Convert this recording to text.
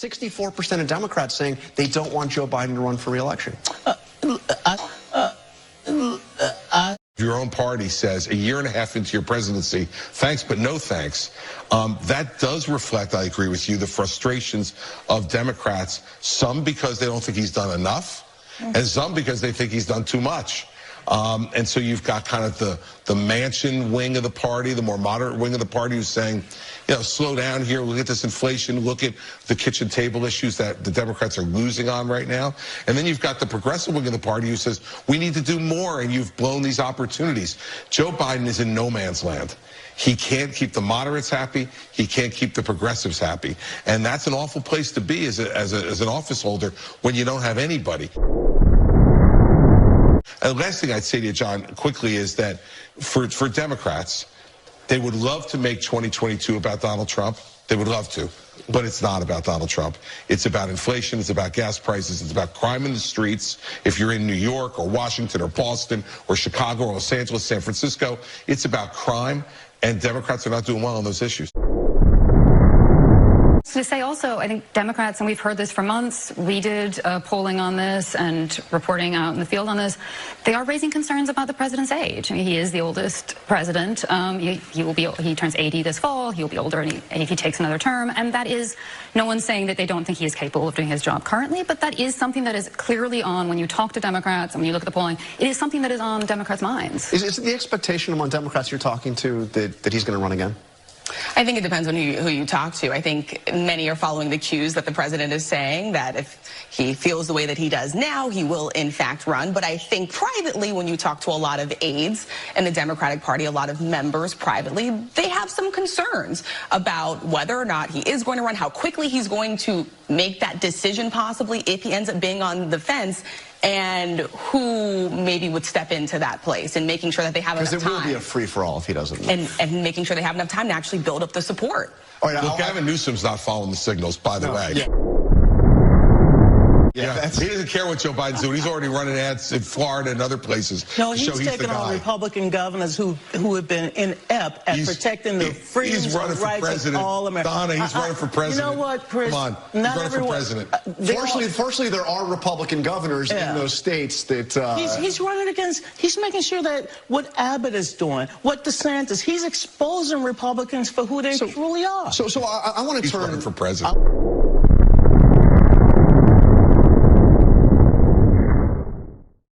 64% of Democrats saying they don't want Joe Biden to run for re-election. Your own party says a year and a half into your presidency, thanks but no thanks. That does reflect, I agree with you, the frustrations of Democrats, some because they don't think he's done enough, and some because they think he's done too much. And so you've got kind of the Manchin wing of the party, the more moderate wing of the party who's saying, you know, slow down here, look at this inflation, look at the kitchen table issues that the Democrats are losing on right now. And then you've got the progressive wing of the party who says, we need to do more, and you've blown these opportunities. Joe Biden is in no man's land. He can't keep the moderates happy. He can't keep the progressives happy. And that's an awful place to be as an office holder when you don't have anybody. And the last thing I'd say to you, John, quickly, is that for Democrats, they would love to make 2022 about Donald Trump. They would love to, but it's not about Donald Trump. It's about inflation. It's about gas prices. It's about crime in the streets. If you're in New York or Washington or Boston or Chicago or Los Angeles, San Francisco, it's about crime, and Democrats are not doing well on those issues. To say also, I think Democrats, and we've heard this for months, we did polling on this and reporting out in the field on this, they are raising concerns about the president's age. I mean, he is the oldest president. He turns 80 this fall. He'll be older if he takes another term. And that is, no one's saying that they don't think he is capable of doing his job currently, but that is something that is clearly on, when you talk to Democrats and when you look at the polling, it is something that is on Democrats' minds. Is it the expectation among Democrats you're talking to that he's going to run again? I think it depends on who you talk to. I think many are following the cues that the president is saying, that if he feels the way that he does now, he will in fact run. But I think privately, when you talk to a lot of aides in the Democratic Party, a lot of members privately, they have some concerns about whether or not he is going to run, how quickly he's going to make that decision possibly if he ends up being on the fence, and who maybe would step into that place, and making sure that they have enough time. Because it will be a free-for-all if he doesn't. And making sure they have enough time to actually build up the support. Look, Gavin Newsom's not following the signals, by the way. Yeah, he doesn't care what Joe Biden's doing. He's already running ads in Florida and other places. No, he's taking on Republican governors who have been inept at protecting the freedoms and rights of all Americans. Donna, he's running for president. You know what, Chris? Come on, not he's running for president. Fortunately, there are Republican governors in those states that... He's running against, he's making sure that what Abbott is doing, what DeSantis, he's exposing Republicans for who they truly are. So I want to turn... He's running for president.